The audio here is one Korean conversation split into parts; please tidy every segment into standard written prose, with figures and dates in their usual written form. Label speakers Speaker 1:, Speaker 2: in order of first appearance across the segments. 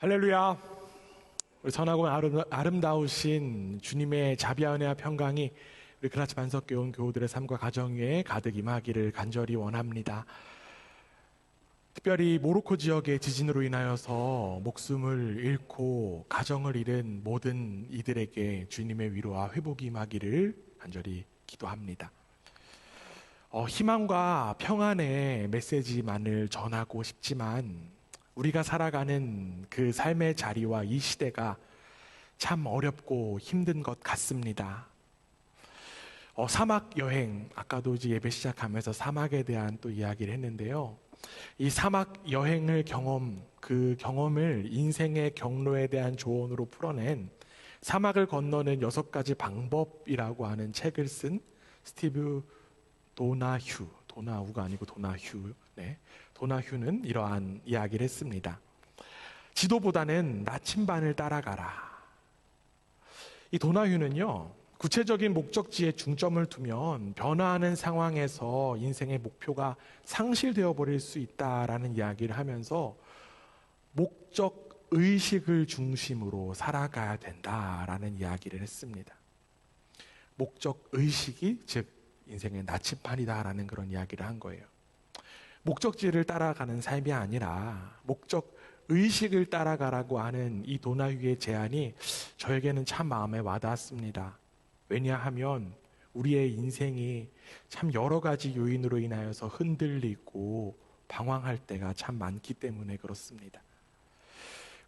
Speaker 1: 할렐루야. 우리 선하고 아름다우신 주님의 자비와 은혜와 평강이 우리 그라치 반석교회 온 교우들의 삶과 가정 위에 가득 임하기를 간절히 원합니다. 특별히 모로코 지역의 지진으로 인하여서 목숨을 잃고 가정을 잃은 모든 이들에게 주님의 위로와 회복이 임하기를 간절히 기도합니다. 희망과 평안의 메시지만을 전하고 싶지만 우리가 살아가는 그 삶의 자리와 이 시대가 참 어렵고 힘든 것 같습니다. 사막 여행, 아까도 이제 예배 시작하면서 사막에 대한 또 이야기를 했는데요. 이 사막 여행을 그 경험을 인생의 경로에 대한 조언으로 풀어낸 사막을 건너는 6가지 방법이라고 하는 책을 쓴 스티브 도나후가 아니고 도나휴. 도나휴는 이러한 이야기를 했습니다. 지도보다는 나침반을 따라가라. 이 도나휴는요, 구체적인 목적지에 중점을 두면 변화하는 상황에서 인생의 목표가 상실되어 버릴 수 있다라는 이야기를 하면서 목적 의식을 중심으로 살아가야 된다라는 이야기를 했습니다. 목적 의식이 즉 인생의 나침반이다라는 그런 이야기를 한 거예요. 목적지를 따라가는 삶이 아니라 목적 의식을 따라가라고 하는 이 도나휴의 제안이 저에게는 참 마음에 와닿았습니다. 왜냐하면 우리의 인생이 참 여러 가지 요인으로 인하여서 흔들리고 방황할 때가 참 많기 때문에 그렇습니다.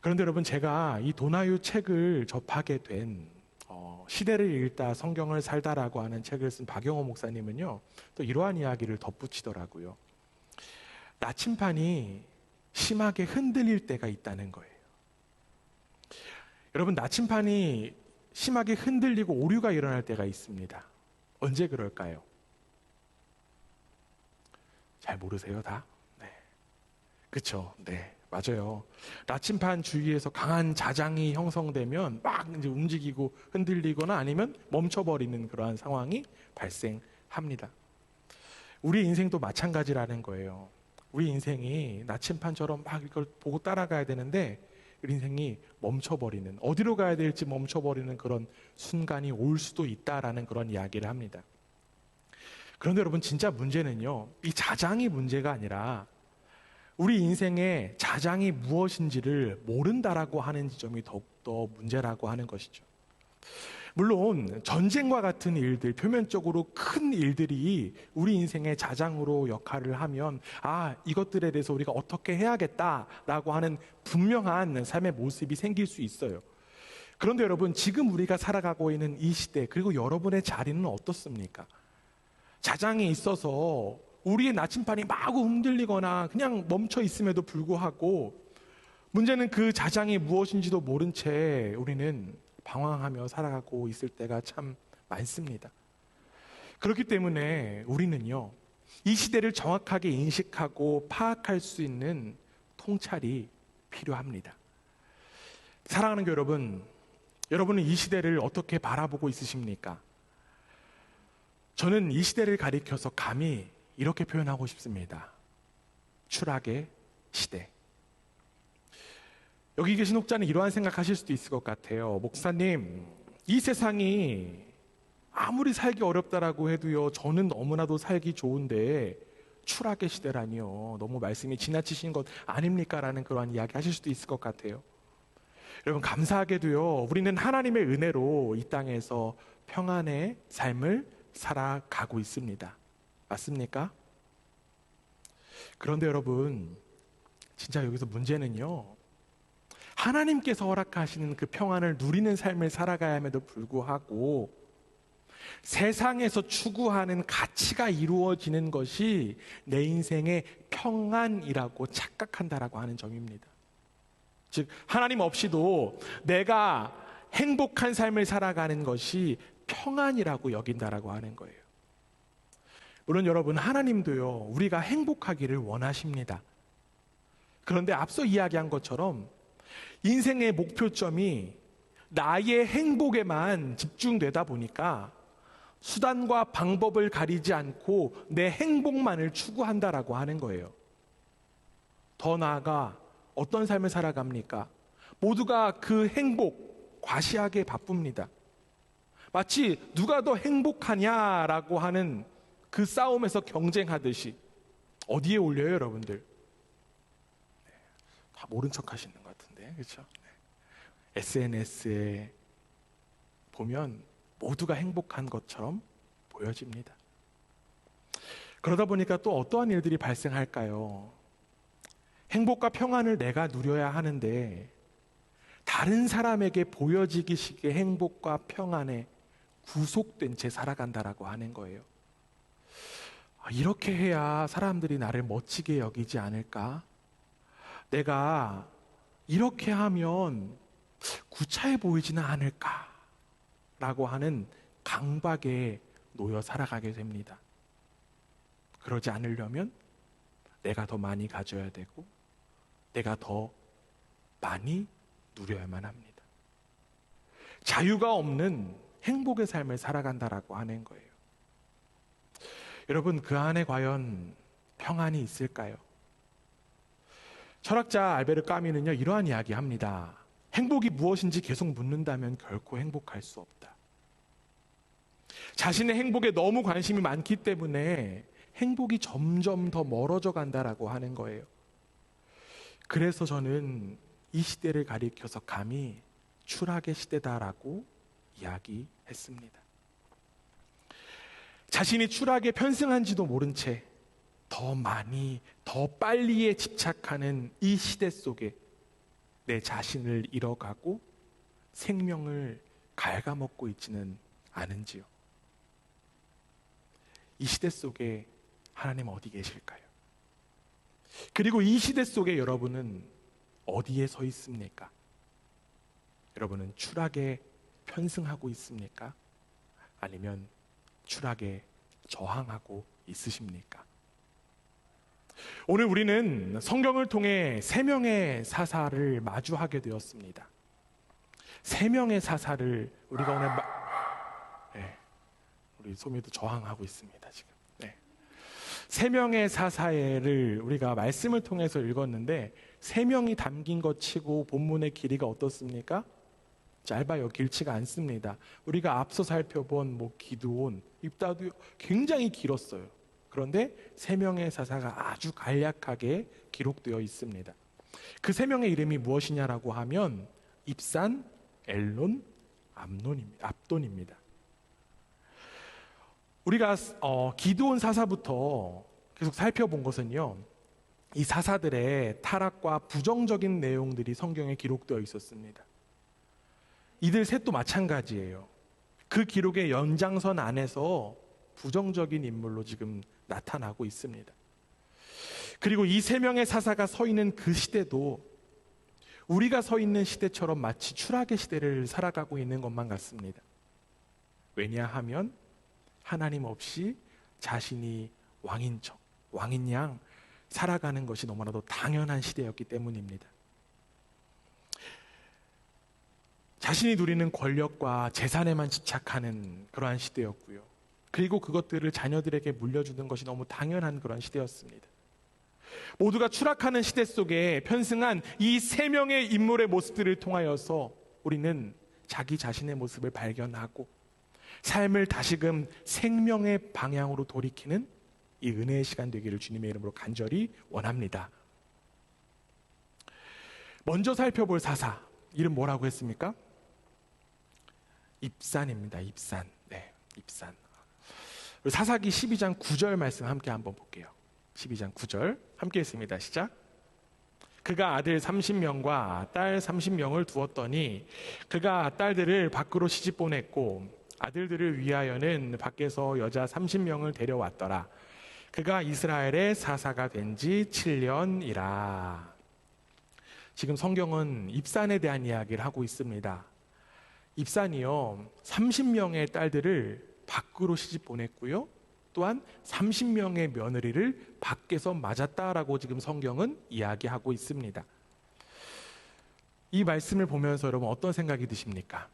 Speaker 1: 그런데 여러분, 제가 이 도나휴 책을 접하게 된 시대를 읽다 성경을 살다라고 하는 책을 쓴 박영호 목사님은요, 또 이러한 이야기를 덧붙이더라고요. 나침반이 심하게 흔들릴 때가 있다는 거예요. 여러분, 나침반이 심하게 흔들리고 오류가 일어날 때가 있습니다. 언제 그럴까요? 잘 모르세요, 다? 네. 그쵸? 네, 맞아요. 나침반 주위에서 강한 자장이 형성되면 막 이제 움직이고 흔들리거나 아니면 멈춰버리는 그러한 상황이 발생합니다. 우리 인생도 마찬가지라는 거예요. 우리 인생이 나침반처럼 막 이걸 보고 따라가야 되는데 우리 인생이 멈춰버리는, 어디로 가야 될지 멈춰버리는 그런 순간이 올 수도 있다라는 그런 이야기를 합니다. 그런데 여러분, 진짜 문제는요, 이 자장이 문제가 아니라 우리 인생의 자장이 무엇인지를 모른다라고 하는 지점이 더욱더 문제라고 하는 것이죠. 물론 전쟁과 같은 일들, 표면적으로 큰 일들이 우리 인생의 자장으로 역할을 하면 이것들에 대해서 우리가 어떻게 해야겠다라고 하는 분명한 삶의 모습이 생길 수 있어요. 그런데 여러분, 지금 우리가 살아가고 있는 이 시대, 그리고 여러분의 자리는 어떻습니까? 자장이 있어서 우리의 나침반이 마구 흔들리거나 그냥 멈춰 있음에도 불구하고 문제는 그 자장이 무엇인지도 모른 채 우리는 방황하며 살아가고 있을 때가 참 많습니다. 그렇기 때문에 우리는요, 이 시대를 정확하게 인식하고 파악할 수 있는 통찰이 필요합니다. 사랑하는 교회 여러분, 여러분은 이 시대를 어떻게 바라보고 있으십니까? 저는 이 시대를 가리켜서 감히 이렇게 표현하고 싶습니다. 추락의 시대. 여기 계신 혹자는 이러한 생각하실 수도 있을 것 같아요. 목사님, 이 세상이 아무리 살기 어렵다라고 해도요, 저는 너무나도 살기 좋은데 추락의 시대라니요, 너무 말씀이 지나치신 것 아닙니까? 라는 그러한 이야기 하실 수도 있을 것 같아요. 여러분, 감사하게도요, 우리는 하나님의 은혜로 이 땅에서 평안의 삶을 살아가고 있습니다. 맞습니까? 그런데 여러분, 진짜 여기서 문제는요, 하나님께서 허락하시는 그 평안을 누리는 삶을 살아가야 함에도 불구하고 세상에서 추구하는 가치가 이루어지는 것이 내 인생의 평안이라고 착각한다라고 하는 점입니다. 즉, 하나님 없이도 내가 행복한 삶을 살아가는 것이 평안이라고 여긴다라고 하는 거예요. 물론 여러분, 하나님도요, 우리가 행복하기를 원하십니다. 그런데 앞서 이야기한 것처럼 인생의 목표점이 나의 행복에만 집중되다 보니까 수단과 방법을 가리지 않고 내 행복만을 추구한다라고 하는 거예요. 더 나아가 어떤 삶을 살아갑니까? 모두가 그 행복 과시하게 바쁩니다. 마치 누가 더 행복하냐라고 하는 그 싸움에서 경쟁하듯이. 어디에 올려요, 여러분들? 다 모른 척 하시는 것 같은데, 그렇죠? SNS에 보면 모두가 행복한 것처럼 보여집니다. 그러다 보니까 또 어떠한 일들이 발생할까요? 행복과 평안을 내가 누려야 하는데 다른 사람에게 보여지기 식의 행복과 평안에 구속된 채 살아간다라고 하는 거예요. 이렇게 해야 사람들이 나를 멋지게 여기지 않을까? 내가 이렇게 하면 구차해 보이지는 않을까? 라고 하는 강박에 놓여 살아가게 됩니다. 그러지 않으려면 내가 더 많이 가져야 되고 내가 더 많이 누려야만 합니다. 자유가 없는 행복의 삶을 살아간다라고 하는 거예요. 여러분, 그 안에 과연 평안이 있을까요? 철학자 알베르 까미는요, 이러한 이야기 합니다. 행복이 무엇인지 계속 묻는다면 결코 행복할 수 없다. 자신의 행복에 너무 관심이 많기 때문에 행복이 점점 더 멀어져 간다라고 하는 거예요. 그래서 저는 이 시대를 가리켜서 감히 추락의 시대다라고 이야기했습니다. 자신이 추락에 편승한지도 모른 채 더 많이, 더 빨리에 집착하는 이 시대 속에 내 자신을 잃어가고 생명을 갉아먹고 있지는 않은지요. 이 시대 속에 하나님 어디 계실까요? 그리고 이 시대 속에 여러분은 어디에 서 있습니까? 여러분은 추락에 편승하고 있습니까? 아니면 추락에 저항하고 있으십니까? 오늘 우리는 성경을 통해 세 명의 사사를 마주하게 되었습니다. 세 명의 사사를 우리가 오늘 우리 소미도 저항하고 있습니다, 지금. 세 명의 사사를 우리가 말씀을 통해서 읽었는데 세 명이 담긴 것 치고 본문의 길이가 어떻습니까? 짧아요. 길지가 않습니다. 우리가 앞서 살펴본 기드온, 입다도 굉장히 길었어요. 그런데 세 명의 사사가 아주 간략하게 기록되어 있습니다. 그 세 명의 이름이 무엇이냐라고 하면 입산, 엘론, 압돈입니다. 우리가 기드온 사사부터 계속 살펴본 것은요, 이 사사들의 타락과 부정적인 내용들이 성경에 기록되어 있었습니다. 이들 셋도 마찬가지예요. 그 기록의 연장선 안에서 부정적인 인물로 지금 나타나고 있습니다. 그리고 이 세 명의 사사가 서 있는 그 시대도 우리가 서 있는 시대처럼 마치 추락의 시대를 살아가고 있는 것만 같습니다. 왜냐하면 하나님 없이 자신이 왕인 척, 왕인 양 살아가는 것이 너무나도 당연한 시대였기 때문입니다. 자신이 누리는 권력과 재산에만 집착하는 그러한 시대였고요. 그리고 그것들을 자녀들에게 물려주는 것이 너무 당연한 그런 시대였습니다. 모두가 추락하는 시대 속에 편승한 이 세 명의 인물의 모습들을 통하여서 우리는 자기 자신의 모습을 발견하고 삶을 다시금 생명의 방향으로 돌이키는 이 은혜의 시간 되기를 주님의 이름으로 간절히 원합니다. 먼저 살펴볼 사사, 이름 뭐라고 했습니까? 입산입니다. 입산. 네, 입산. 사사기 12장 9절 말씀 함께 한번 볼게요. 12장 9절 함께 했습니다. 시작. 그가 아들 30명과 딸 30명을 두었더니 그가 딸들을 밖으로 시집 보냈고 아들들을 위하여는 밖에서 여자 30명을 데려왔더라. 그가 이스라엘의 사사가 된 지 7년이라. 지금 성경은 입산에 대한 이야기를 하고 있습니다. 입산이요, 30명의 딸들을 밖으로 시집 보냈고요, 또한 30명의 며느리를 밖에서 맞았다라고 지금 성경은 이야기하고 있습니다. 이 말씀을 보면서 여러분 어떤 생각이 드십니까?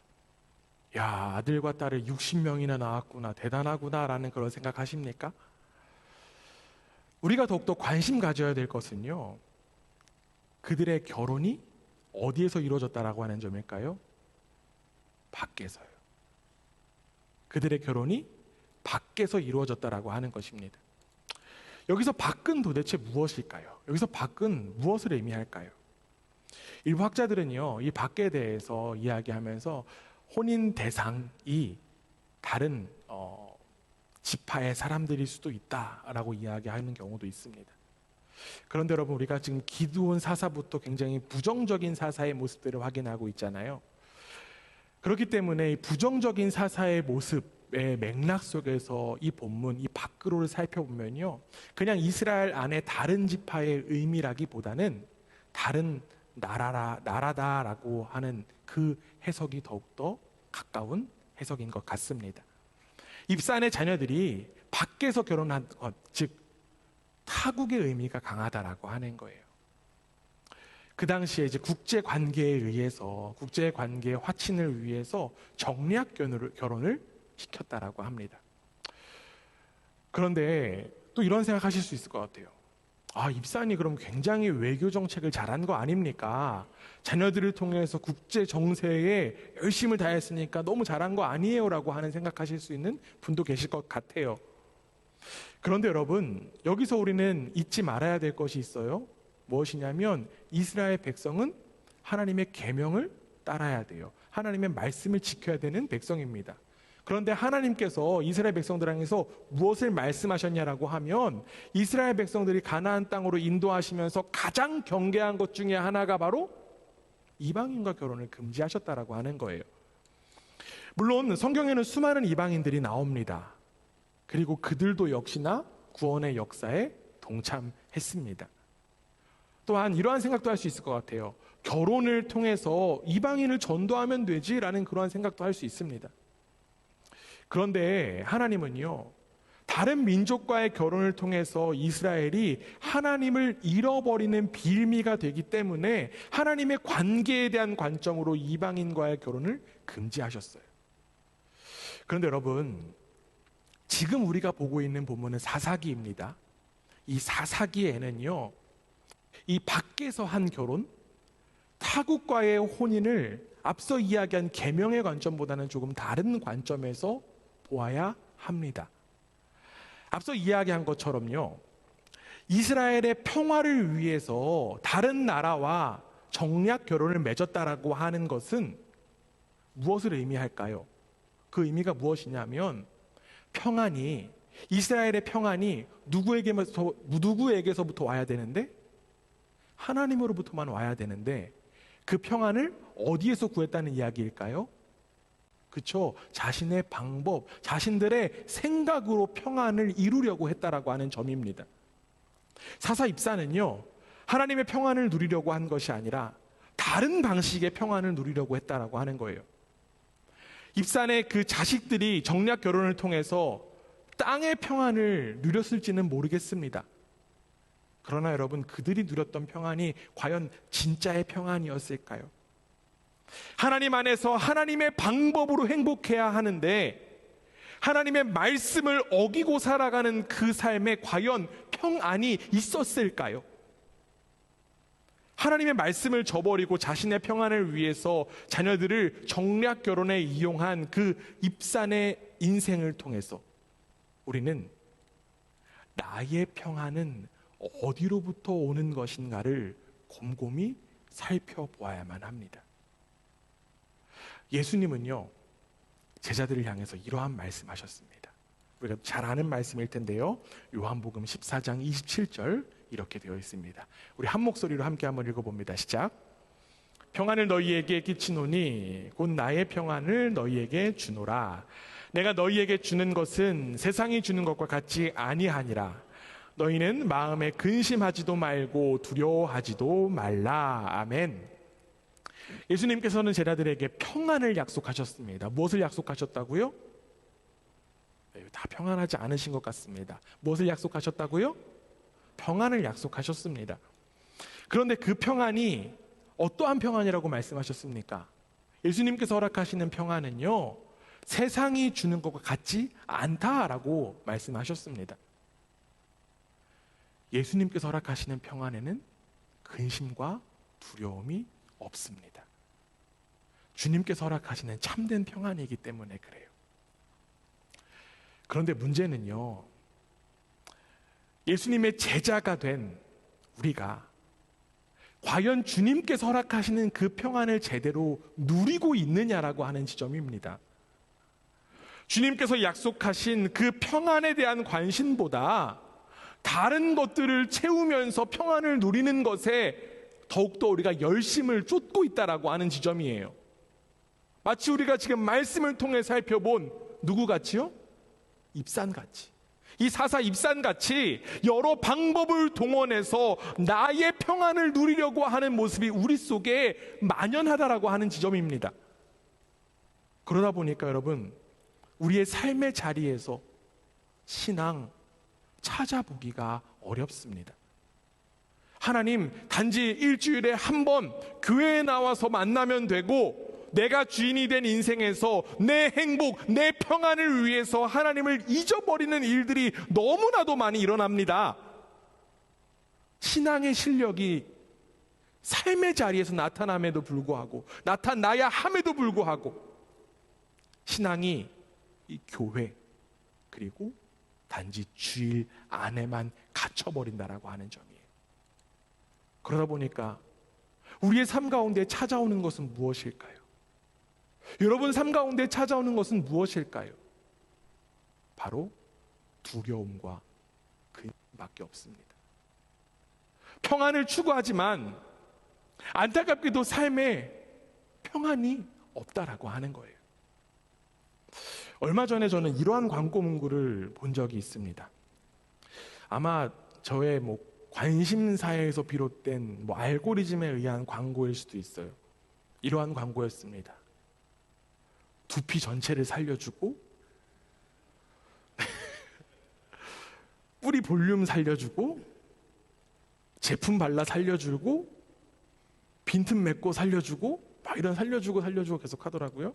Speaker 1: 야, 아들과 딸을 60명이나 낳았구나, 대단하구나 라는 그런 생각하십니까? 우리가 더욱더 관심 가져야 될 것은요, 그들의 결혼이 어디에서 이루어졌다라고 하는 점일까요? 밖에서요. 그들의 결혼이 밖에서 이루어졌다라고 하는 것입니다. 여기서 밖은 도대체 무엇일까요? 여기서 밖은 무엇을 의미할까요? 일부 학자들은요, 이 밖에 대해서 이야기하면서 혼인 대상이 다른 지파의 사람들일 수도 있다라고 이야기하는 경우도 있습니다. 그런데 여러분, 우리가 지금 기드온 사사부터 굉장히 부정적인 사사의 모습들을 확인하고 있잖아요. 그렇기 때문에 이 부정적인 사사의 모습의 맥락 속에서 이 본문, 이 밖으로를 살펴보면요, 그냥 이스라엘 안에 다른 지파의 의미라기보다는 다른 나라다라고 하는 그 해석이 더욱더 가까운 해석인 것 같습니다. 입산의 자녀들이 밖에서 결혼한 것, 즉 타국의 의미가 강하다라고 하는 거예요. 그 당시에 이제 국제 관계에 의해서, 국제 관계의 화친을 위해서 정략 결혼을 시켰다라고 합니다. 그런데 또 이런 생각하실 수 있을 것 같아요. 입산이 그럼 굉장히 외교 정책을 잘한 거 아닙니까? 자녀들을 통해서 국제 정세에 열심을 다했으니까 너무 잘한 거 아니에요? 라고 하는 생각하실 수 있는 분도 계실 것 같아요. 그런데 여러분, 여기서 우리는 잊지 말아야 될 것이 있어요. 무엇이냐면 이스라엘 백성은 하나님의 계명을 따라야 돼요. 하나님의 말씀을 지켜야 되는 백성입니다. 그런데 하나님께서 이스라엘 백성들 향해서 무엇을 말씀하셨냐라고 하면, 이스라엘 백성들이 가나안 땅으로 인도하시면서 가장 경계한 것 중에 하나가 바로 이방인과 결혼을 금지하셨다라고 하는 거예요. 물론 성경에는 수많은 이방인들이 나옵니다. 그리고 그들도 역시나 구원의 역사에 동참했습니다. 또한 이러한 생각도 할 수 있을 것 같아요. 결혼을 통해서 이방인을 전도하면 되지라는 그러한 생각도 할 수 있습니다. 그런데 하나님은요, 다른 민족과의 결혼을 통해서 이스라엘이 하나님을 잃어버리는 빌미가 되기 때문에 하나님의 관계에 대한 관점으로 이방인과의 결혼을 금지하셨어요. 그런데 여러분, 지금 우리가 보고 있는 본문은 사사기입니다. 이 사사기에는요, 이 밖에서 한 결혼, 타국과의 혼인을 앞서 이야기한 계명의 관점보다는 조금 다른 관점에서 보아야 합니다. 앞서 이야기한 것처럼요, 이스라엘의 평화를 위해서 다른 나라와 정략 결혼을 맺었다라고 하는 것은 무엇을 의미할까요? 그 의미가 무엇이냐면, 이스라엘의 평안이 누구에게서부터 와야 되는데? 하나님으로부터만 와야 되는데, 그 평안을 어디에서 구했다는 이야기일까요? 그렇죠. 자신의 방법, 자신들의 생각으로 평안을 이루려고 했다라고 하는 점입니다. 사사 입사는요, 하나님의 평안을 누리려고 한 것이 아니라 다른 방식의 평안을 누리려고 했다라고 하는 거예요. 입산의 그 자식들이 정략 결혼을 통해서 땅의 평안을 누렸을지는 모르겠습니다. 그러나 여러분, 그들이 누렸던 평안이 과연 진짜의 평안이었을까요? 하나님 안에서 하나님의 방법으로 행복해야 하는데, 하나님의 말씀을 어기고 살아가는 그 삶에 과연 평안이 있었을까요? 하나님의 말씀을 저버리고 자신의 평안을 위해서 자녀들을 정략 결혼에 이용한 그 입산의 인생을 통해서 우리는 나의 평안은 어디로부터 오는 것인가를 곰곰이 살펴보아야만 합니다. 예수님은요, 제자들을 향해서 이러한 말씀하셨습니다. 우리가 잘 아는 말씀일 텐데요, 요한복음 14장 27절 이렇게 되어 있습니다. 우리 한 목소리로 함께 한번 읽어봅니다. 시작. 평안을 너희에게 끼치노니 곧 나의 평안을 너희에게 주노라. 내가 너희에게 주는 것은 세상이 주는 것과 같지 아니하니라. 너희는 마음에 근심하지도 말고 두려워하지도 말라. 아멘. 예수님께서는 제자들에게 평안을 약속하셨습니다. 무엇을 약속하셨다고요? 다 평안하지 않으신 것 같습니다. 무엇을 약속하셨다고요? 평안을 약속하셨습니다. 그런데 그 평안이 어떠한 평안이라고 말씀하셨습니까? 예수님께서 허락하시는 평안은요, 세상이 주는 것과 같지 않다라고 말씀하셨습니다. 예수님께서 허락하시는 평안에는 근심과 두려움이 없습니다. 주님께서 허락하시는 참된 평안이기 때문에 그래요. 그런데 문제는요, 예수님의 제자가 된 우리가 과연 주님께서 허락하시는 그 평안을 제대로 누리고 있느냐라고 하는 지점입니다. 주님께서 약속하신 그 평안에 대한 관심보다 다른 것들을 채우면서 평안을 누리는 것에 더욱더 우리가 열심을 쏟고 있다라고 하는 지점이에요. 마치 우리가 지금 말씀을 통해 살펴본 누구같이요? 입산같이. 이 사사 입산같이 여러 방법을 동원해서 나의 평안을 누리려고 하는 모습이 우리 속에 만연하다라고 하는 지점입니다. 그러다 보니까 여러분, 우리의 삶의 자리에서 신앙 찾아보기가 어렵습니다. 하나님, 단지 일주일에 한 번 교회에 나와서 만나면 되고, 내가 주인이 된 인생에서 내 행복, 내 평안을 위해서 하나님을 잊어버리는 일들이 너무나도 많이 일어납니다. 신앙의 실력이 삶의 자리에서 나타남에도 불구하고, 나타나야 함에도 불구하고, 신앙이 이 교회 그리고 단지 주일 안에만 갇혀버린다라고 하는 점이에요. 그러다 보니까 우리의 삶 가운데 찾아오는 것은 무엇일까요? 여러분 삶 가운데 찾아오는 것은 무엇일까요? 바로 두려움과 근심밖에 없습니다. 평안을 추구하지만 안타깝게도 삶에 평안이 없다라고 하는 거예요. 얼마 전에 저는 이러한 광고 문구를 본 적이 있습니다. 아마 저의 관심사에서 비롯된 알고리즘에 의한 광고일 수도 있어요. 이러한 광고였습니다. 두피 전체를 살려주고 뿌리 볼륨 살려주고 제품 발라 살려주고 빈틈 메꿔 살려주고 막 이런 살려주고 계속 하더라고요.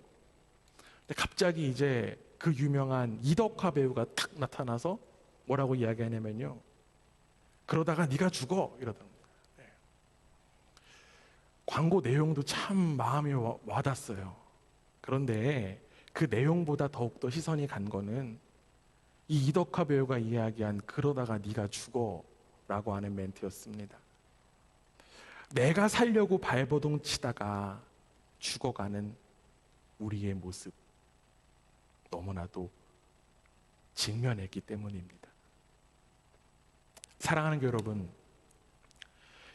Speaker 1: 근데 갑자기 이제 그 유명한 이덕화 배우가 탁 나타나서 뭐라고 이야기하냐면요, 그러다가 네가 죽어 이러더라고요. 네. 광고 내용도 참 마음이 와닿았어요. 그런데 그 내용보다 더욱더 시선이 간 거는 이 이덕화 배우가 이야기한 그러다가 네가 죽어 라고 하는 멘트였습니다. 내가 살려고 발버둥 치다가 죽어가는 우리의 모습, 너무나도 직면했기 때문입니다. 사랑하는 여러분,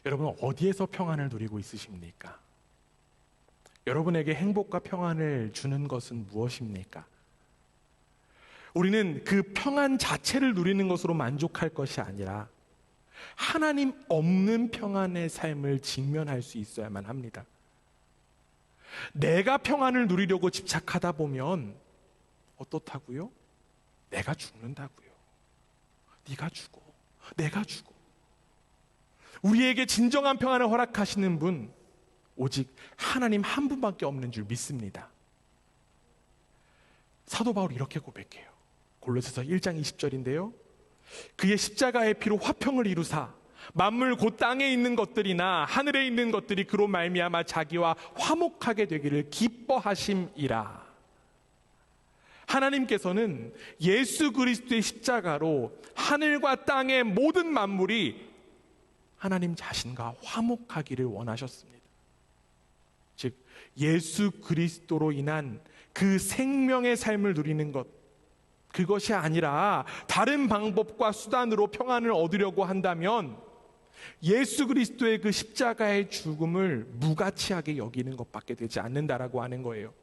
Speaker 1: 여러분 어디에서 평안을 누리고 있으십니까? 여러분에게 행복과 평안을 주는 것은 무엇입니까? 우리는 그 평안 자체를 누리는 것으로 만족할 것이 아니라 하나님 없는 평안의 삶을 직면할 수 있어야만 합니다. 내가 평안을 누리려고 집착하다 보면 어떻다고요? 내가 죽는다고요. 네가 죽어. 내가 죽어. 우리에게 진정한 평안을 허락하시는 분, 오직 하나님 한 분밖에 없는 줄 믿습니다. 사도 바울이 이렇게 고백해요. 골로새서 1장 20절인데요. 그의 십자가의 피로 화평을 이루사 만물 곧 땅에 있는 것들이나 하늘에 있는 것들이 그로 말미암아 자기와 화목하게 되기를 기뻐하심이라. 하나님께서는 예수 그리스도의 십자가로 하늘과 땅의 모든 만물이 하나님 자신과 화목하기를 원하셨습니다. 즉 예수 그리스도로 인한 그 생명의 삶을 누리는 것, 그것이 아니라 다른 방법과 수단으로 평안을 얻으려고 한다면 예수 그리스도의 그 십자가의 죽음을 무가치하게 여기는 것밖에 되지 않는다라고 하는 거예요.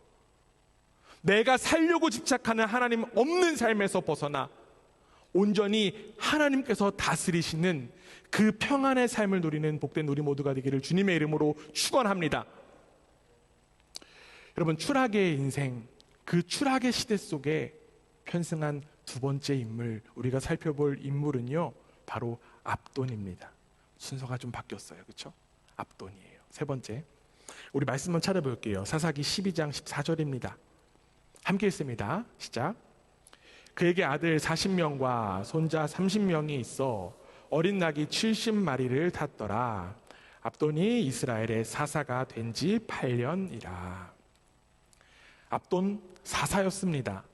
Speaker 1: 내가 살려고 집착하는 하나님 없는 삶에서 벗어나 온전히 하나님께서 다스리시는 그 평안의 삶을 누리는 복된 우리 모두가 되기를 주님의 이름으로 축원합니다. 여러분, 추락의 인생, 그 추락의 시대 속에 편승한 두 번째 인물, 우리가 살펴볼 인물은요, 바로 압돈입니다. 순서가 좀 바뀌었어요. 그렇죠? 압돈이에요. 세 번째, 우리 말씀 한번 찾아볼게요. 사사기 12장 14절입니다. 함께 읽습니다. 시작. 그에게 아들 40명과 손자 30명이 있어 어린 낙이 70마리를 탔더라. 압돈이 이스라엘의 사사가 된 지 8년이라. 압돈 사사였습니다.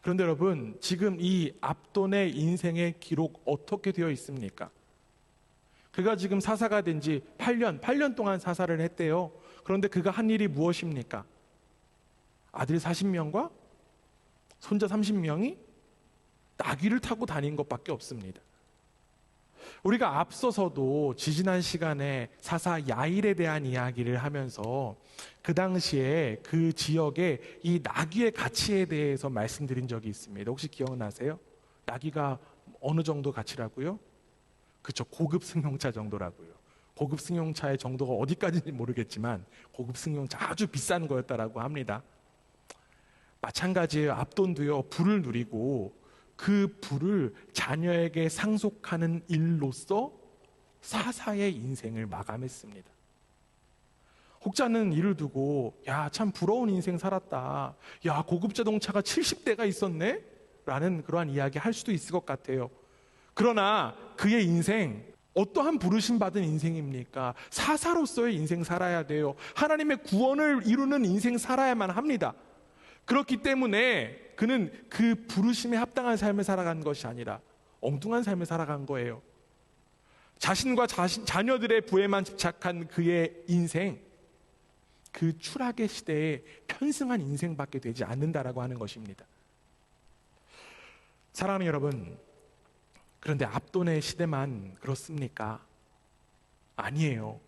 Speaker 1: 그런데 여러분, 지금 이 압돈의 인생의 기록 어떻게 되어 있습니까? 그가 지금 사사가 된 지 8년 동안 사사를 했대요. 그런데 그가 한 일이 무엇입니까? 아들 40명과 손자 30명이 나귀를 타고 다닌 것밖에 없습니다. 우리가 앞서서도 지지난 시간에 사사 야일에 대한 이야기를 하면서 그 당시에 그 지역의 이 나귀의 가치에 대해서 말씀드린 적이 있습니다. 혹시 기억나세요? 나귀가 어느 정도 가치라고요? 그렇죠. 고급 승용차 정도라고요. 고급 승용차의 정도가 어디까지인지 모르겠지만 고급 승용차 아주 비싼 거였다라고 합니다. 마찬가지예요. 압돈도요, 부를 누리고 그 부를 자녀에게 상속하는 일로서 사사의 인생을 마감했습니다. 혹자는 이를 두고 야, 참 부러운 인생 살았다. 야, 고급 자동차가 70대가 있었네? 라는 그러한 이야기 할 수도 있을 것 같아요. 그러나 그의 인생, 어떠한 부르심 받은 인생입니까? 사사로서의 인생 살아야 돼요. 하나님의 구원을 이루는 인생 살아야만 합니다. 그렇기 때문에 그는 그 부르심에 합당한 삶을 살아간 것이 아니라 엉뚱한 삶을 살아간 거예요. 자신과 자녀들의 부에만 집착한 그의 인생, 그 추락의 시대에 편승한 인생밖에 되지 않는다라고 하는 것입니다. 사랑하는 여러분, 그런데 압돈의 시대만 그렇습니까? 아니에요.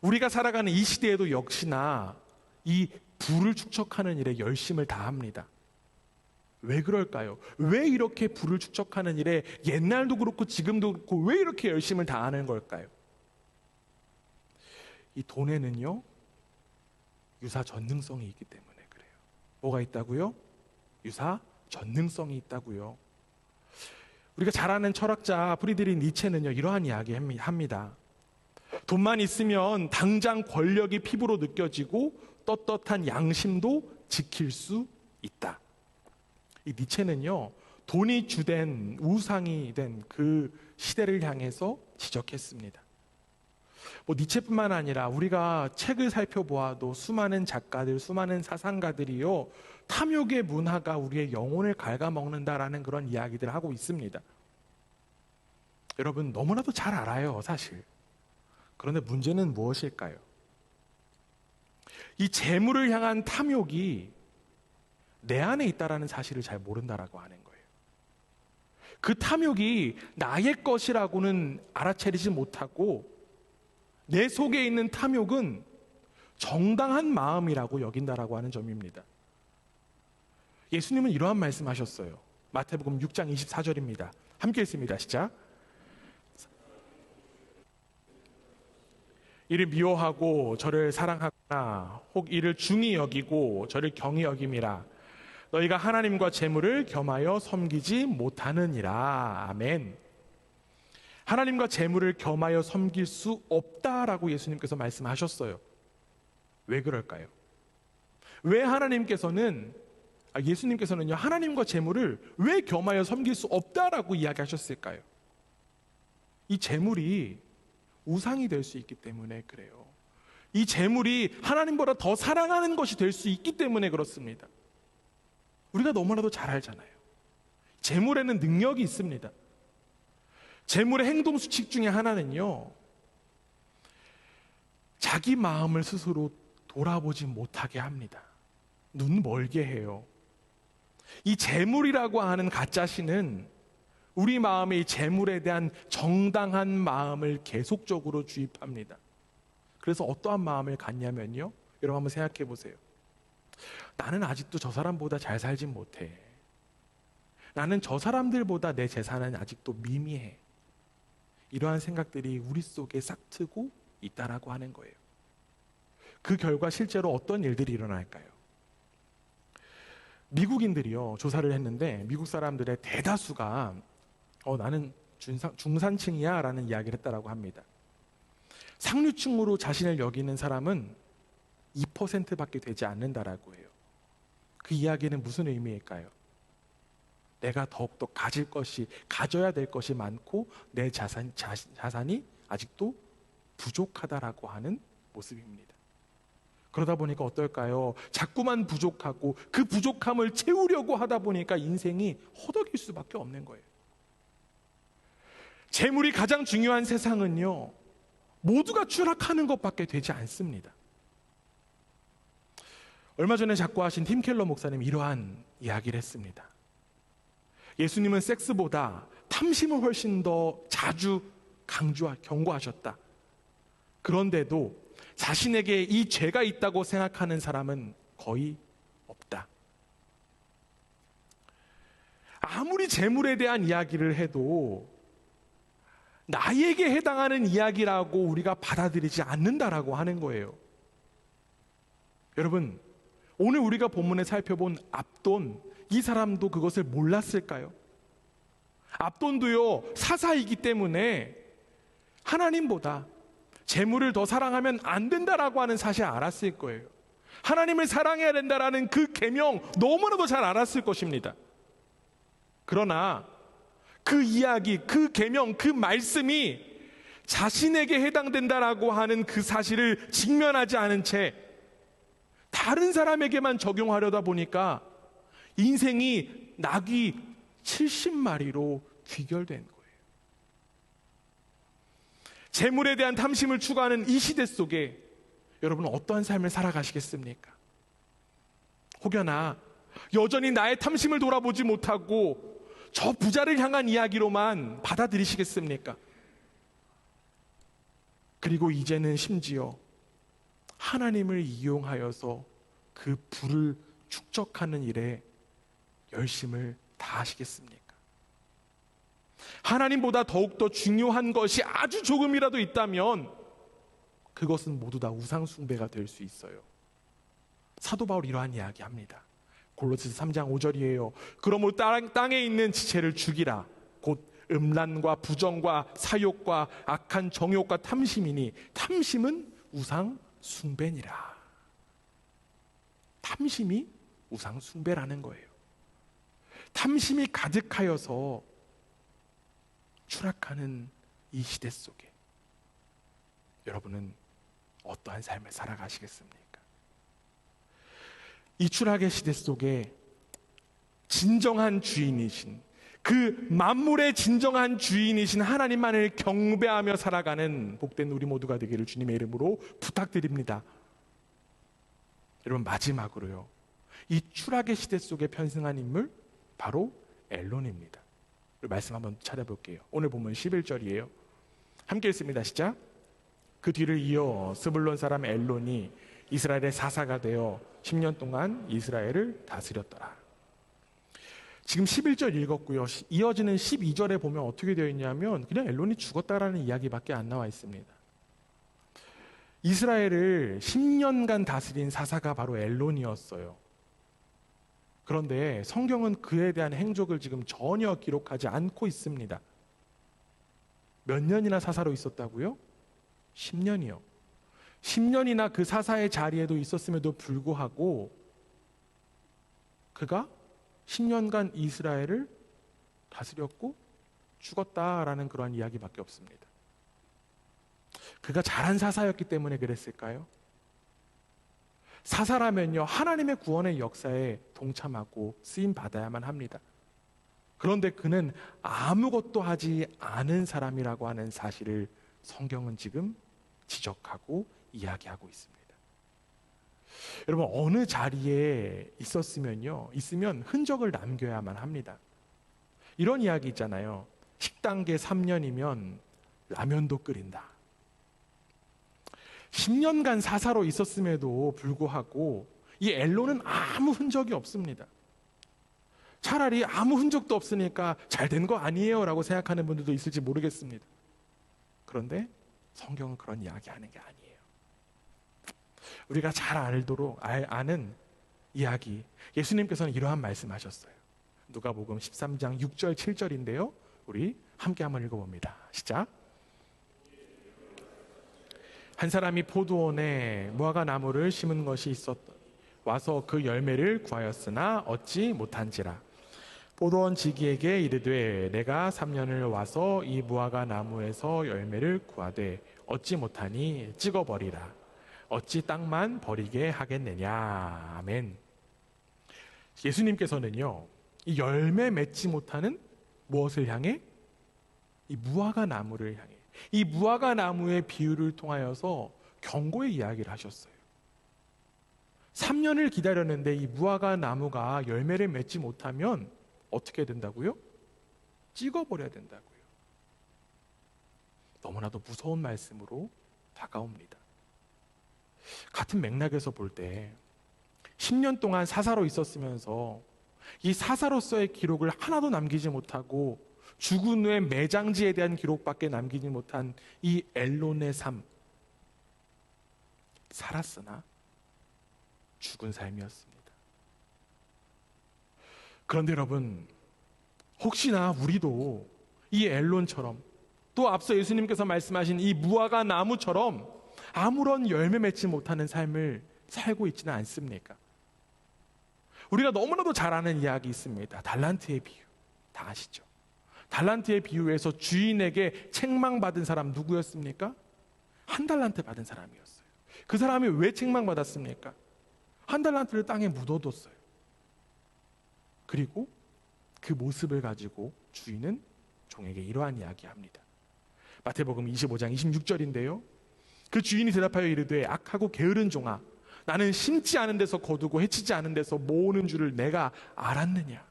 Speaker 1: 우리가 살아가는 이 시대에도 역시나 이 부를 축적하는 일에 열심을 다합니다. 왜 그럴까요? 왜 이렇게 부를 축적하는 일에 옛날도 그렇고 지금도 그렇고 왜 이렇게 열심을 다하는 걸까요? 이 돈에는요, 유사 전능성이 있기 때문에 그래요. 뭐가 있다고요? 유사 전능성이 있다고요. 우리가 잘 아는 철학자 프리드리히 니체는요, 이러한 이야기 합니다. 돈만 있으면 당장 권력이 피부로 느껴지고 떳떳한 양심도 지킬 수 있다. 이 니체는요, 돈이 주된 우상이 된 그 시대를 향해서 지적했습니다. 니체뿐만 아니라 우리가 책을 살펴보아도 수많은 작가들, 수많은 사상가들이요, 탐욕의 문화가 우리의 영혼을 갉아먹는다라는 그런 이야기들을 하고 있습니다. 여러분, 너무나도 잘 알아요, 사실. 그런데 문제는 무엇일까요? 이 재물을 향한 탐욕이 내 안에 있다라는 사실을 잘 모른다라고 하는 거예요. 그 탐욕이 나의 것이라고는 알아차리지 못하고 내 속에 있는 탐욕은 정당한 마음이라고 여긴다라고 하는 점입니다. 예수님은 이러한 말씀하셨어요. 마태복음 6장 24절입니다. 함께 읽습니다. 시작. 이를 미워하고 저를 사랑하거나 혹 이를 중히 여기고 저를 경히 여김이라. 너희가 하나님과 재물을 겸하여 섬기지 못하느니라. 아멘. 하나님과 재물을 겸하여 섬길 수 없다라고 예수님께서 말씀하셨어요. 왜 그럴까요? 왜 예수님께서는요, 하나님과 재물을 왜 겸하여 섬길 수 없다라고 이야기하셨을까요? 이 재물이 우상이 될 수 있기 때문에 그래요. 이 재물이 하나님보다 더 사랑하는 것이 될 수 있기 때문에 그렇습니다. 우리가 너무나도 잘 알잖아요. 재물에는 능력이 있습니다. 재물의 행동 수칙 중에 하나는요, 자기 마음을 스스로 돌아보지 못하게 합니다. 눈 멀게 해요. 이 재물이라고 하는 가짜신은 우리 마음의 이 재물에 대한 정당한 마음을 계속적으로 주입합니다. 그래서 어떠한 마음을 갖냐면요, 여러분 한번 생각해 보세요. 나는 아직도 저 사람보다 잘 살진 못해. 나는 저 사람들보다 내 재산은 아직도 미미해. 이러한 생각들이 우리 속에 싹트고 있다라고 하는 거예요. 그 결과 실제로 어떤 일들이 일어날까요? 미국인들이요, 조사를 했는데 미국 사람들의 대다수가 나는 중산층이야 라는 이야기를 했다라고 합니다. 상류층으로 자신을 여기는 사람은 2%밖에 되지 않는다라고 해요. 그 이야기는 무슨 의미일까요? 내가 더욱더 가져야 될 것이 많고 내 자산이 아직도 부족하다라고 하는 모습입니다. 그러다 보니까 어떨까요? 자꾸만 부족하고 그 부족함을 채우려고 하다 보니까 인생이 허덕일 수밖에 없는 거예요. 재물이 가장 중요한 세상은요, 모두가 추락하는 것밖에 되지 않습니다. 얼마 전에 작고하신 팀 켈러 목사님이 이러한 이야기를 했습니다. 예수님은 섹스보다 탐심을 훨씬 더 자주 경고하셨다. 그런데도 자신에게 이 죄가 있다고 생각하는 사람은 거의 없다. 아무리 재물에 대한 이야기를 해도 나에게 해당하는 이야기라고 우리가 받아들이지 않는다라고 하는 거예요. 여러분, 오늘 우리가 본문에 살펴본 압돈, 이 사람도 그것을 몰랐을까요? 압돈도요, 사사이기 때문에 하나님보다 재물을 더 사랑하면 안 된다라고 하는 사실을 알았을 거예요. 하나님을 사랑해야 된다라는 그 계명 너무나도 잘 알았을 것입니다. 그러나 그 이야기, 그 계명, 그 말씀이 자신에게 해당된다라고 하는 그 사실을 직면하지 않은 채 다른 사람에게만 적용하려다 보니까 인생이 낙이 70마리로 귀결된 거예요. 재물에 대한 탐심을 추구하는 이 시대 속에 여러분은 어떠한 삶을 살아가시겠습니까? 혹여나 여전히 나의 탐심을 돌아보지 못하고 저 부자를 향한 이야기로만 받아들이시겠습니까? 그리고 이제는 심지어 하나님을 이용하여서 그 부를 축적하는 일에 열심을 다하시겠습니까? 하나님보다 더욱더 중요한 것이 아주 조금이라도 있다면 그것은 모두 다 우상숭배가 될 수 있어요. 사도 바울이 이러한 이야기합니다. 골로새서 3장 5절이에요. 그러므로 땅에 있는 지체를 죽이라. 곧 음란과 부정과 사욕과 악한 정욕과 탐심이니 탐심은 우상숭배니라. 탐심이 우상숭배라는 거예요. 탐심이 가득하여서 추락하는 이 시대 속에 여러분은 어떠한 삶을 살아가시겠습니까? 이 추락의 시대 속에 진정한 주인이신, 그 만물의 진정한 주인이신 하나님만을 경배하며 살아가는 복된 우리 모두가 되기를 주님의 이름으로 부탁드립니다. 여러분, 마지막으로요, 이 추락의 시대 속에 편승한 인물 바로 엘론입니다. 말씀 한번 찾아볼게요. 오늘 본문 11절이에요. 함께 읽습니다. 시작. 그 뒤를 이어 스불론 사람 엘론이 이스라엘의 사사가 되어 10년 동안 이스라엘을 다스렸더라. 지금 11절 읽었고요. 이어지는 12절에 보면 어떻게 되어 있냐면 그냥 엘론이 죽었다라는 이야기밖에 안 나와 있습니다. 이스라엘을 10년간 다스린 사사가 바로 엘론이었어요. 그런데 성경은 그에 대한 행적을 지금 전혀 기록하지 않고 있습니다. 몇 년이나 사사로 있었다고요? 10년이요. 10년이나 그 사사의 자리에도 있었음에도 불구하고 그가 10년간 이스라엘을 다스렸고 죽었다라는 그러한 이야기밖에 없습니다. 그가 잘한 사사였기 때문에 그랬을까요? 사사라면요, 하나님의 구원의 역사에 동참하고 쓰임 받아야만 합니다. 그런데 그는 아무것도 하지 않은 사람이라고 하는 사실을 성경은 지금 지적하고 이야기하고 있습니다. 여러분, 어느 자리에 있으면 흔적을 남겨야만 합니다. 이런 이야기 있잖아요. 식당계 3년이면 라면도 끓인다. 10년간 사사로 있었음에도 불구하고 이 엘론은 아무 흔적이 없습니다. 차라리 아무 흔적도 없으니까 잘 된 거 아니에요 라고 생각하는 분들도 있을지 모르겠습니다. 그런데 성경은 그런 이야기 하는 게 아니에요. 우리가 잘 아는 이야기, 예수님께서는 이러한 말씀하셨어요. 누가복음 13장 6절 7절인데요. 우리 함께 한번 읽어봅니다. 시작. 한 사람이 포도원에 무화과 나무를 심은 것이 있었다. 와서 그 열매를 구하였으나 얻지 못한지라. 보던 지기에게 이르되 내가 3년을 와서 이 무화과 나무에서 열매를 구하되 얻지 못하니 찍어버리라. 어찌 땅만 버리게 하겠느냐. 아멘. 예수님께서는요, 이 열매 맺지 못하는 무엇을 향해? 이 무화과 나무를 향해, 이 무화과 나무의 비유를 통하여서 경고의 이야기를 하셨어요. 3년을 기다렸는데 이 무화과 나무가 열매를 맺지 못하면 어떻게 된다고요? 찍어버려야 된다고요. 너무나도 무서운 말씀으로 다가옵니다. 같은 맥락에서 볼 때 10년 동안 사사로 있었으면서 이 사사로서의 기록을 하나도 남기지 못하고 죽은 후에 매장지에 대한 기록밖에 남기지 못한 이 엘론의 삶, 살았으나 죽은 삶이었습니다. 그런데 여러분, 혹시나 우리도 이 엘론처럼 또 앞서 예수님께서 말씀하신 이 무화과 나무처럼 아무런 열매 맺지 못하는 삶을 살고 있지는 않습니까? 우리가 너무나도 잘 아는 이야기 있습니다. 달란트의 비유. 다 아시죠? 달란트의 비유에서 주인에게 책망받은 사람 누구였습니까? 1달란트 받은 사람이었어요. 그 사람이 왜 책망받았습니까? 1달란트를 땅에 묻어뒀어요. 그리고 그 모습을 가지고 주인은 종에게 이러한 이야기합니다. 마태복음 25장 26절인데요. 그 주인이 대답하여 이르되 악하고 게으른 종아, 나는 심지 않은 데서 거두고 해치지 않은 데서 모으는 줄을 내가 알았느냐.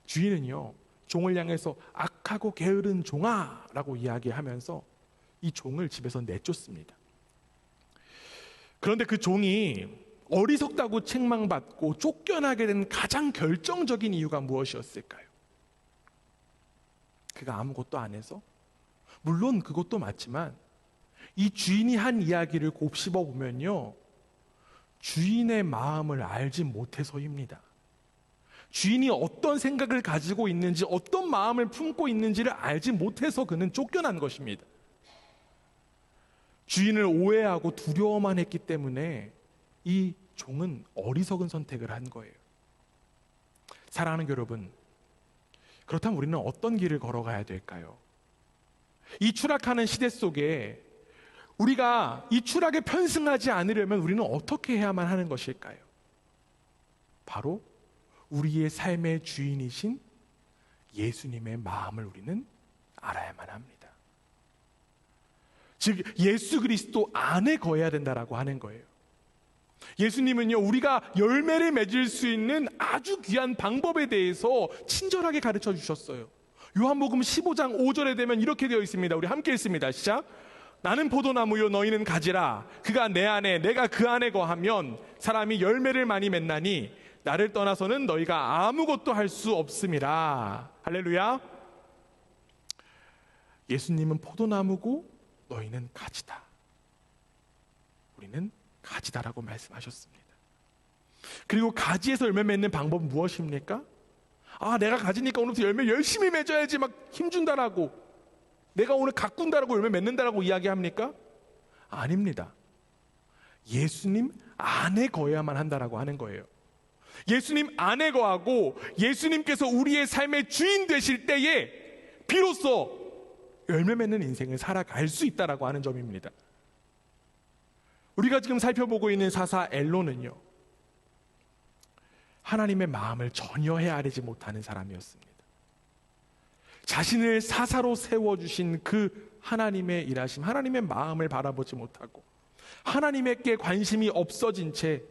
Speaker 1: 주인은요, 종을 향해서 악하고 게으른 종아 라고 이야기하면서 이 종을 집에서 내쫓습니다. 그런데 그 종이 어리석다고 책망받고 쫓겨나게 된 가장 결정적인 이유가 무엇이었을까요? 그가 아무것도 안 해서? 물론 그것도 맞지만 이 주인이 한 이야기를 곱씹어 보면요, 주인의 마음을 알지 못해서입니다. 주인이 어떤 생각을 가지고 있는지, 어떤 마음을 품고 있는지를 알지 못해서 그는 쫓겨난 것입니다. 주인을 오해하고 두려워만 했기 때문에 이 종은 어리석은 선택을 한 거예요. 사랑하는 여러분, 그렇다면 우리는 어떤 길을 걸어가야 될까요? 이 추락하는 시대 속에 우리가 이 추락에 편승하지 않으려면 우리는 어떻게 해야만 하는 것일까요? 바로 우리의 삶의 주인이신 예수님의 마음을 우리는 알아야만 합니다. 즉 예수 그리스도 안에 거해야 된다라고 하는 거예요. 예수님은요, 우리가 열매를 맺을 수 있는 아주 귀한 방법에 대해서 친절하게 가르쳐 주셨어요. 요한복음 15장 5절에 되면 이렇게 되어 있습니다. 우리 함께 읽습니다. 시작. 나는 포도나무요 너희는 가지라. 그가 내 안에 내가 그 안에 거하면 사람이 열매를 많이 맺나니 나를 떠나서는 너희가 아무것도 할 수 없음이라. 할렐루야. 예수님은 포도나무고 너희는 가지다. 우리는 가지다라고 말씀하셨습니다. 그리고 가지에서 열매 맺는 방법은 무엇입니까? 아, 내가 가지니까 오늘부터 열매 열심히 맺어야지 막 힘준다라고, 내가 오늘 가꾼다라고 열매 맺는다라고 이야기합니까? 아닙니다. 예수님 안에 거해야만 한다라고 하는 거예요. 예수님 안에 거하고 예수님께서 우리의 삶의 주인 되실 때에 비로소 열매 맺는 인생을 살아갈 수 있다라고 하는 점입니다. 우리가 지금 살펴보고 있는 사사 엘론은요, 하나님의 마음을 전혀 헤아리지 못하는 사람이었습니다. 자신을 사사로 세워주신 그 하나님의 일하심, 하나님의 마음을 바라보지 못하고 하나님께 관심이 없어진 채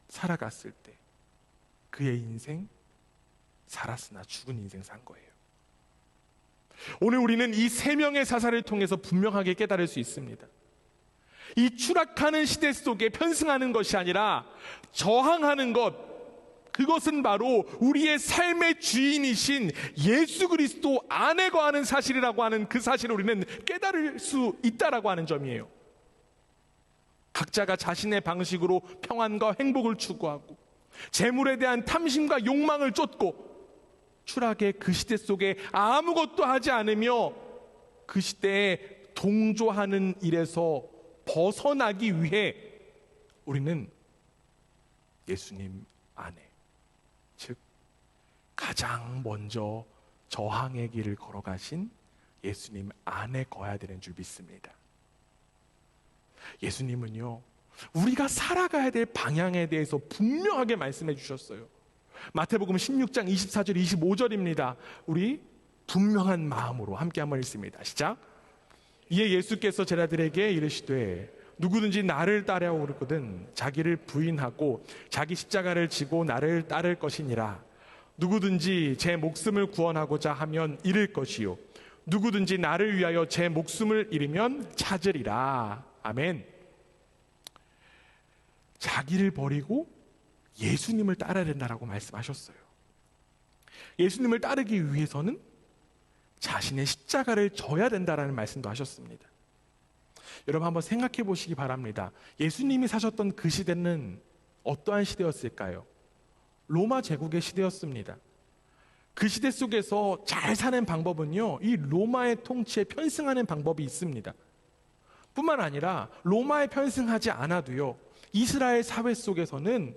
Speaker 1: 살아갔을 때 그의 인생, 살았으나 죽은 인생 산 거예요. 오늘 우리는 이 세 명의 사사를 통해서 분명하게 깨달을 수 있습니다. 이 추락하는 시대 속에 편승하는 것이 아니라 저항하는 것, 그것은 바로 우리의 삶의 주인이신 예수 그리스도 안에 거하는 사실이라고 하는 그 사실을 우리는 깨달을 수 있다라고 하는 점이에요. 각자가 자신의 방식으로 평안과 행복을 추구하고 재물에 대한 탐심과 욕망을 쫓고 추락의 그 시대 속에 아무것도 하지 않으며 그 시대에 동조하는 일에서 벗어나기 위해 우리는 예수님 안에, 즉 가장 먼저 저항의 길을 걸어가신 예수님 안에 거야 되는 줄 믿습니다. 예수님은요, 우리가 살아가야 될 방향에 대해서 분명하게 말씀해 주셨어요. 마태복음 16장 24절 25절입니다. 우리 분명한 마음으로 함께 한번 읽습니다. 시작. 이에 예수께서 제자들에게 이르시되 누구든지 나를 따라오거든 자기를 부인하고 자기 십자가를 지고 나를 따를 것이니라. 누구든지 제 목숨을 구원하고자 하면 잃을 것이요 누구든지 나를 위하여 제 목숨을 잃으면 찾으리라. 아멘. 자기를 버리고 예수님을 따라야 된다라고 말씀하셨어요. 예수님을 따르기 위해서는 자신의 십자가를 져야 된다라는 말씀도 하셨습니다. 여러분 한번 생각해 보시기 바랍니다. 예수님이 사셨던 그 시대는 어떠한 시대였을까요? 로마 제국의 시대였습니다. 그 시대 속에서 잘 사는 방법은요, 이 로마의 통치에 편승하는 방법이 있습니다. 뿐만 아니라 로마에 편승하지 않아도요, 이스라엘 사회 속에서는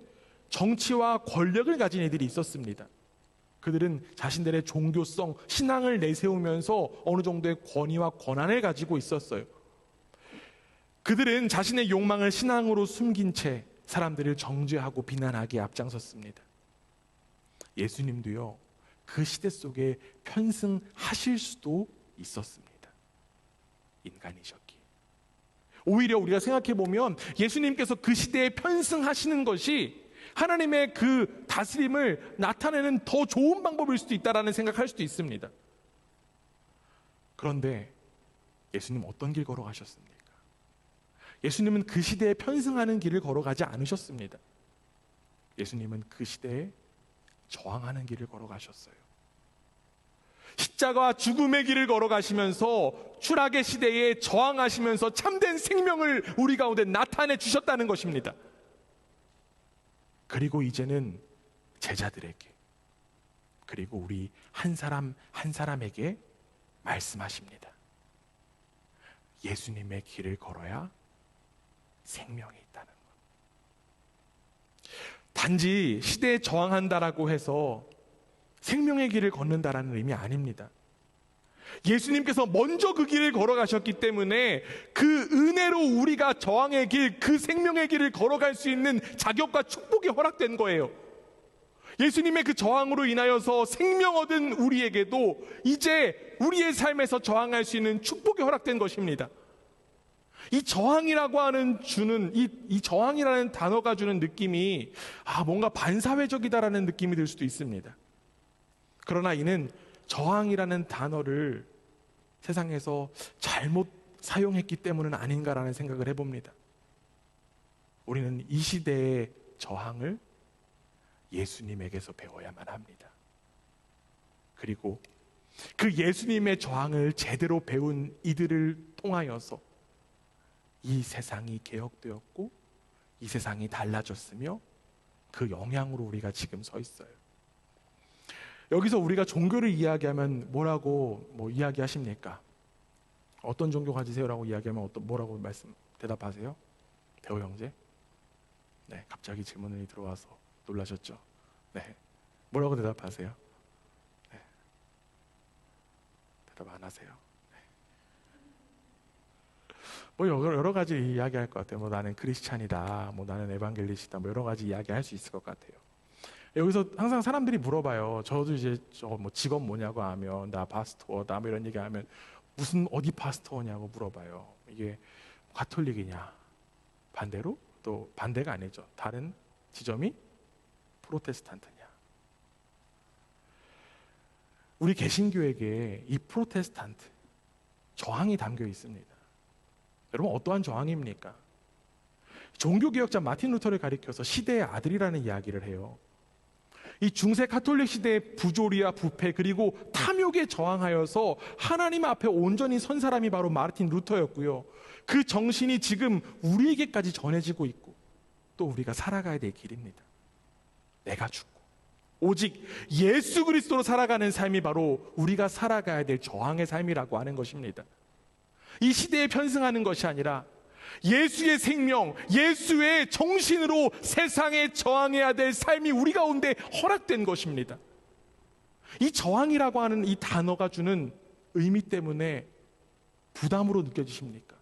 Speaker 1: 정치와 권력을 가진 이들이 있었습니다. 그들은 자신들의 종교성, 신앙을 내세우면서 어느 정도의 권위와 권한을 가지고 있었어요. 그들은 자신의 욕망을 신앙으로 숨긴 채 사람들을 정죄하고 비난하기에 앞장섰습니다. 예수님도요, 그 시대 속에 편승하실 수도 있었습니다. 인간이셨기에. 오히려 우리가 생각해 보면 예수님께서 그 시대에 편승하시는 것이 하나님의 그 다스림을 나타내는 더 좋은 방법일 수도 있다라는 생각할 수도 있습니다. 그런데 예수님 어떤 길 걸어가셨습니까? 예수님은 그 시대에 편승하는 길을 걸어가지 않으셨습니다. 예수님은 그 시대에 저항하는 길을 걸어가셨어요. 십자가와 죽음의 길을 걸어가시면서 추락의 시대에 저항하시면서 참된 생명을 우리 가운데 나타내 주셨다는 것입니다. 그리고 이제는 제자들에게, 그리고 우리 한 사람 한 사람에게 말씀하십니다. 예수님의 길을 걸어야 생명이 있다는 것. 단지 시대에 저항한다라고 해서 생명의 길을 걷는다라는 의미 아닙니다. 예수님께서 먼저 그 길을 걸어가셨기 때문에 그 은혜로 우리가 저항의 길, 그 생명의 길을 걸어갈 수 있는 자격과 축복이 허락된 거예요. 예수님의 그 저항으로 인하여서 생명 얻은 우리에게도 이제 우리의 삶에서 저항할 수 있는 축복이 허락된 것입니다. 이 저항이라고 하는 이 저항이라는 단어가 주는 느낌이 뭔가 반사회적이다라는 느낌이 들 수도 있습니다. 그러나 이는 저항이라는 단어를 세상에서 잘못 사용했기 때문은 아닌가라는 생각을 해봅니다. 우리는 이 시대의 저항을 예수님에게서 배워야만 합니다. 그리고 그 예수님의 저항을 제대로 배운 이들을 통하여서 이 세상이 개혁되었고 이 세상이 달라졌으며 그 영향으로 우리가 지금 서 있어요. 여기서 우리가 종교를 이야기하면 뭐라고 이야기하십니까? 어떤 종교 가지세요라고 이야기하면 뭐라고 대답하세요? 배우 형제? 네, 갑자기 질문이 들어와서 놀라셨죠? 네, 뭐라고 대답하세요? 네, 대답 안 하세요. 네. 여러 가지 이야기할 것 같아요. 나는 크리스찬이다, 나는 에반겔리스트다, 여러 가지 이야기할 수 있을 것 같아요. 여기서 항상 사람들이 물어봐요. 저도 이제 직업 뭐냐고 하면 나 파스토어다 이런 얘기하면 무슨 어디 파스토어냐고 물어봐요. 이게 가톨릭이냐? 반대로 또 반대가 아니죠. 다른 지점이 프로테스탄트냐? 우리 개신교에게 이 프로테스탄트 저항이 담겨 있습니다. 여러분 어떠한 저항입니까? 종교개혁자 마틴 루터를 가리켜서 시대의 아들이라는 이야기를 해요. 이 중세 가톨릭 시대의 부조리와 부패 그리고 탐욕에 저항하여서 하나님 앞에 온전히 선 사람이 바로 마르틴 루터였고요. 그 정신이 지금 우리에게까지 전해지고 있고 또 우리가 살아가야 될 길입니다. 내가 죽고 오직 예수 그리스도로 살아가는 삶이 바로 우리가 살아가야 될 저항의 삶이라고 하는 것입니다. 이 시대에 편승하는 것이 아니라 예수의 생명, 예수의 정신으로 세상에 저항해야 될 삶이 우리 가운데 허락된 것입니다. 이 저항이라고 하는 이 단어가 주는 의미 때문에 부담으로 느껴지십니까?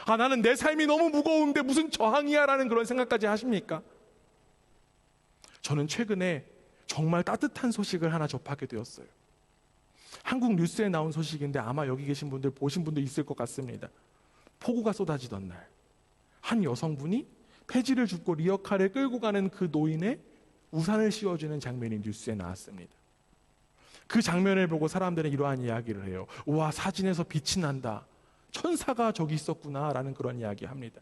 Speaker 1: 아, 나는 내 삶이 너무 무거운데 무슨 저항이야 라는 그런 생각까지 하십니까? 저는 최근에 정말 따뜻한 소식을 하나 접하게 되었어요. 한국 뉴스에 나온 소식인데 아마 여기 계신 분들 보신 분도 있을 것 같습니다. 폭우가 쏟아지던 날, 한 여성분이 폐지를 줍고 리어카를 끌고 가는 그 노인의 우산을 씌워주는 장면이 뉴스에 나왔습니다. 그 장면을 보고 사람들은 이러한 이야기를 해요. 우와, 사진에서 빛이 난다. 천사가 저기 있었구나 라는 그런 이야기 합니다.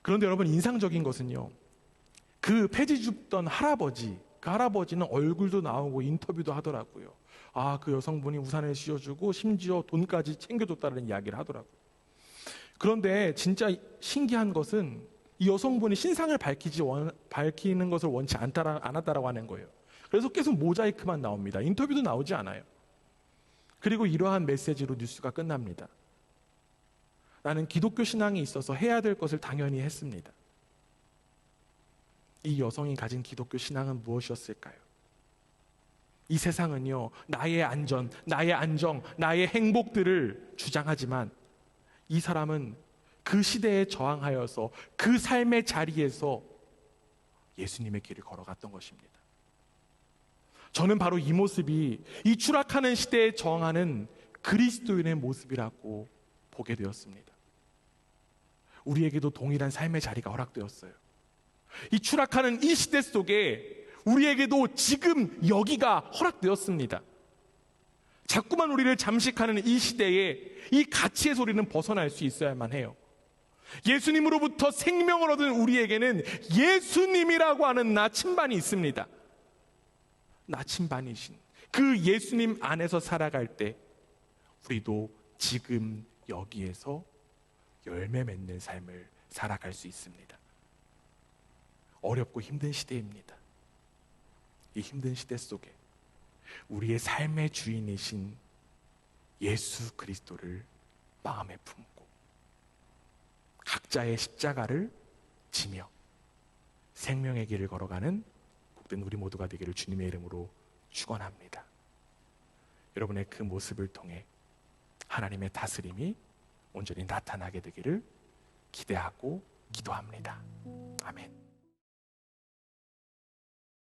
Speaker 1: 그런데 여러분, 인상적인 것은요, 그 폐지 줍던 할아버지, 그 할아버지는 얼굴도 나오고 인터뷰도 하더라고요. 아, 그 여성분이 우산을 씌워주고 심지어 돈까지 챙겨줬다는 이야기를 하더라고요. 그런데 진짜 신기한 것은 이 여성분이 신상을 밝히는 것을 원치 않았다라고 하는 거예요. 그래서 계속 모자이크만 나옵니다. 인터뷰도 나오지 않아요. 그리고 이러한 메시지로 뉴스가 끝납니다. 나는 기독교 신앙에 있어서 해야 될 것을 당연히 했습니다. 이 여성이 가진 기독교 신앙은 무엇이었을까요? 이 세상은요, 나의 안전, 나의 안정, 나의 행복들을 주장하지만 이 사람은 그 시대에 저항하여서 그 삶의 자리에서 예수님의 길을 걸어갔던 것입니다. 저는 바로 이 모습이 이 추락하는 시대에 저항하는 그리스도인의 모습이라고 보게 되었습니다. 우리에게도 동일한 삶의 자리가 허락되었어요. 이 추락하는 이 시대 속에 우리에게도 지금 여기가 허락되었습니다. 자꾸만 우리를 잠식하는 이 시대에 이 가치의 소리는 벗어날 수 있어야만 해요. 예수님으로부터 생명을 얻은 우리에게는 예수님이라고 하는 나침반이 있습니다. 나침반이신 그 예수님 안에서 살아갈 때 우리도 지금 여기에서 열매 맺는 삶을 살아갈 수 있습니다. 어렵고 힘든 시대입니다. 이 힘든 시대 속에 우리의 삶의 주인이신 예수 그리스도를 마음에 품고 각자의 십자가를 지며 생명의 길을 걸어가는 복된 우리 모두가 되기를 주님의 이름으로 축원합니다. 여러분의 그 모습을 통해 하나님의 다스림이 온전히 나타나게 되기를 기대하고 기도합니다. 아멘.